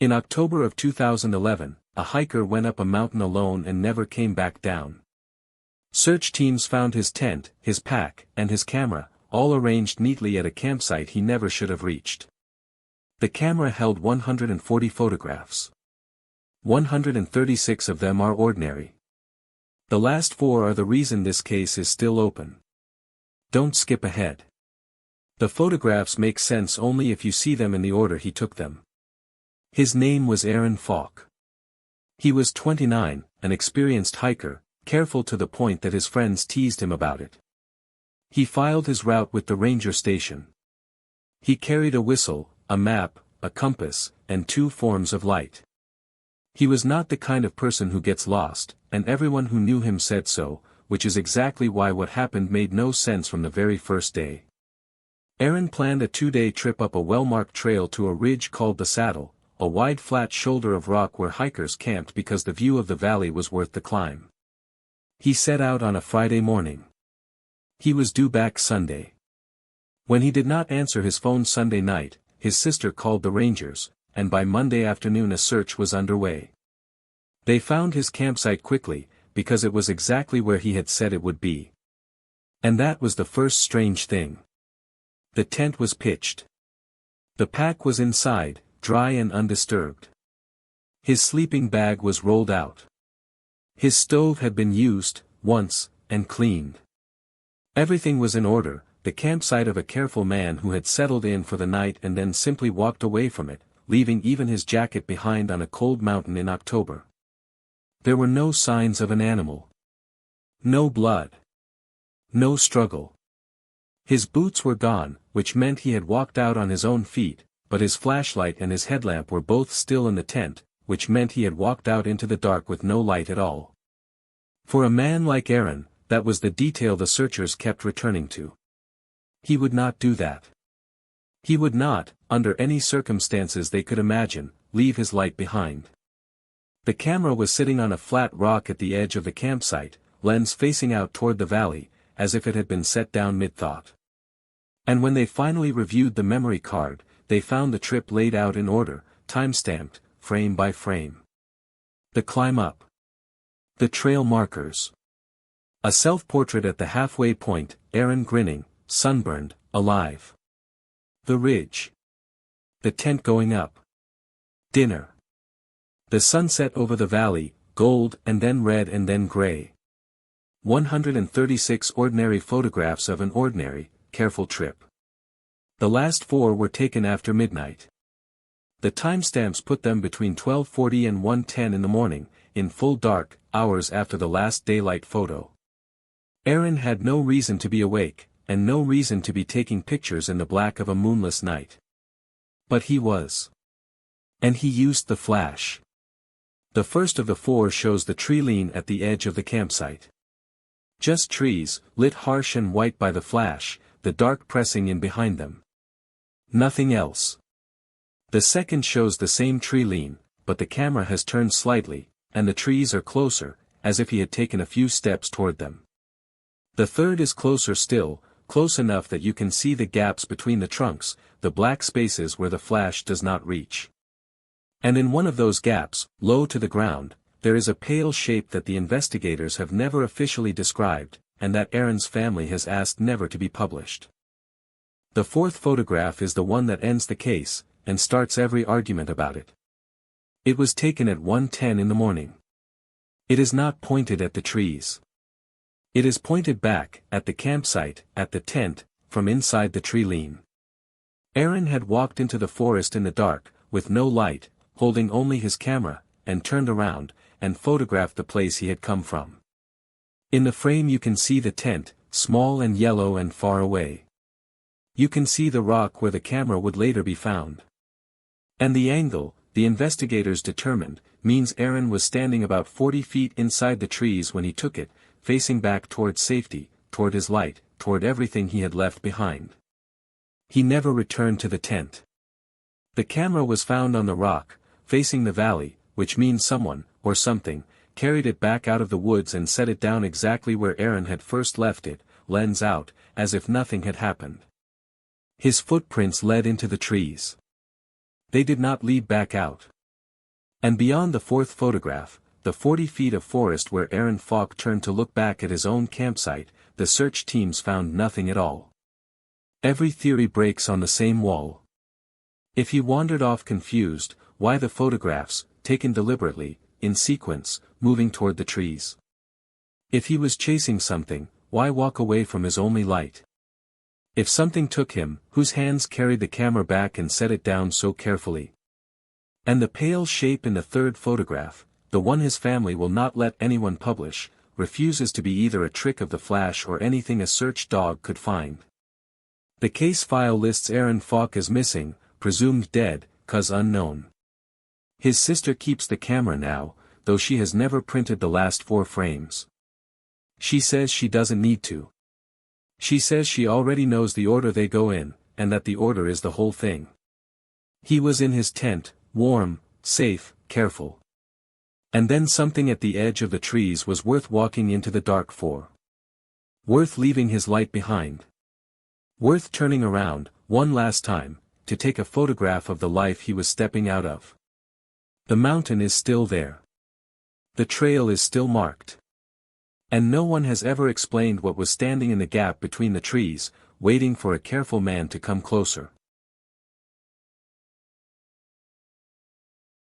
In October of 2011, a hiker went up a mountain alone and never came back down. Search teams found his tent, his pack, and his camera, all arranged neatly at a campsite he never should have reached. The camera held 140 photographs. 136 of them are ordinary. The last 4 are the reason this case is still open. Don't skip ahead. The photographs make sense only if you see them in the order he took them. His name was Aaron Falk. He was 29, an experienced hiker, careful to the point that his friends teased him about it. He filed his route with the ranger station. He carried a whistle, a map, a compass, and 2 forms of light. He was not the kind of person who gets lost, and everyone who knew him said so, which is exactly why what happened made no sense from the very first day. Aaron planned a 2-day trip up a well-marked trail to a ridge called the Saddle, a wide flat shoulder of rock where hikers camped because the view of the valley was worth the climb. He set out on a Friday morning. He was due back Sunday. When he did not answer his phone Sunday night, his sister called the rangers, and by Monday afternoon a search was underway. They found his campsite quickly, because it was exactly where he had said it would be. And that was the first strange thing. The tent was pitched. The pack was inside, dry and undisturbed. His sleeping bag was rolled out. His stove had been used, once, and cleaned. Everything was in order, the campsite of a careful man who had settled in for the night and then simply walked away from it, leaving even his jacket behind on a cold mountain in October. There were no signs of an animal. No blood. No struggle. His boots were gone, which meant he had walked out on his own feet, but his flashlight and his headlamp were both still in the tent, which meant he had walked out into the dark with no light at all. For a man like Aaron, that was the detail the searchers kept returning to. He would not do that. He would not, under any circumstances they could imagine, leave his light behind. The camera was sitting on a flat rock at the edge of the campsite, lens facing out toward the valley, as if it had been set down mid-thought. And when they finally reviewed the memory card, they found the trip laid out in order, time-stamped, frame by frame. The climb up. The trail markers. A self-portrait at the halfway point, Aaron grinning, sunburned, alive. The ridge. The tent going up. Dinner. The sunset over the valley, gold and then red and then gray. 136 ordinary photographs of an ordinary, careful trip. The last 4 were taken after midnight. The timestamps put them between 12:40 and 1:10 in the morning, in full dark, hours after the last daylight photo. Aaron had no reason to be awake, and no reason to be taking pictures in the black of a moonless night. But he was. And he used the flash. The first of the 4 shows the tree lean at the edge of the campsite. Just trees, lit harsh and white by the flash, the dark pressing in behind them. Nothing else. The second shows the same tree lean, but the camera has turned slightly, and the trees are closer, as if he had taken a few steps toward them. The third is closer still, close enough that you can see the gaps between the trunks, the black spaces where the flash does not reach. And in one of those gaps, low to the ground, there is a pale shape that the investigators have never officially described, and that Aaron's family has asked never to be published. The 4th photograph is the one that ends the case, and starts every argument about it. It was taken at 1:10 in the morning. It is not pointed at the trees. It is pointed back, at the campsite, at the tent, from inside the tree lean. Aaron had walked into the forest in the dark, with no light, holding only his camera, and turned around, and photographed the place he had come from. In the frame you can see the tent, small and yellow and far away. You can see the rock where the camera would later be found. And the angle, the investigators determined, means Aaron was standing about 40 feet inside the trees when he took it, facing back toward safety, toward his light, toward everything he had left behind. He never returned to the tent. The camera was found on the rock, facing the valley, which means someone, or something, carried it back out of the woods and set it down exactly where Aaron had first left it, lens out, as if nothing had happened. His footprints led into the trees. They did not lead back out. And beyond the fourth photograph, the 40 feet of forest where Aaron Falk turned to look back at his own campsite, the search teams found nothing at all. Every theory breaks on the same wall. If he wandered off confused, why the photographs, taken deliberately, in sequence, moving toward the trees? If he was chasing something, why walk away from his only light? If something took him, whose hands carried the camera back and set it down so carefully? And the pale shape in the third photograph, the one his family will not let anyone publish, refuses to be either a trick of the flash or anything a search dog could find. The case file lists Aaron Falk as missing, presumed dead, cause unknown. His sister keeps the camera now, though she has never printed the last 4 frames. She says she doesn't need to. She says she already knows the order they go in, and that the order is the whole thing. He was in his tent, warm, safe, careful. And then something at the edge of the trees was worth walking into the dark for. Worth leaving his light behind. Worth turning around, one last time, to take a photograph of the life he was stepping out of. The mountain is still there. The trail is still marked. And no one has ever explained what was standing in the gap between the trees, waiting for a careful man to come closer.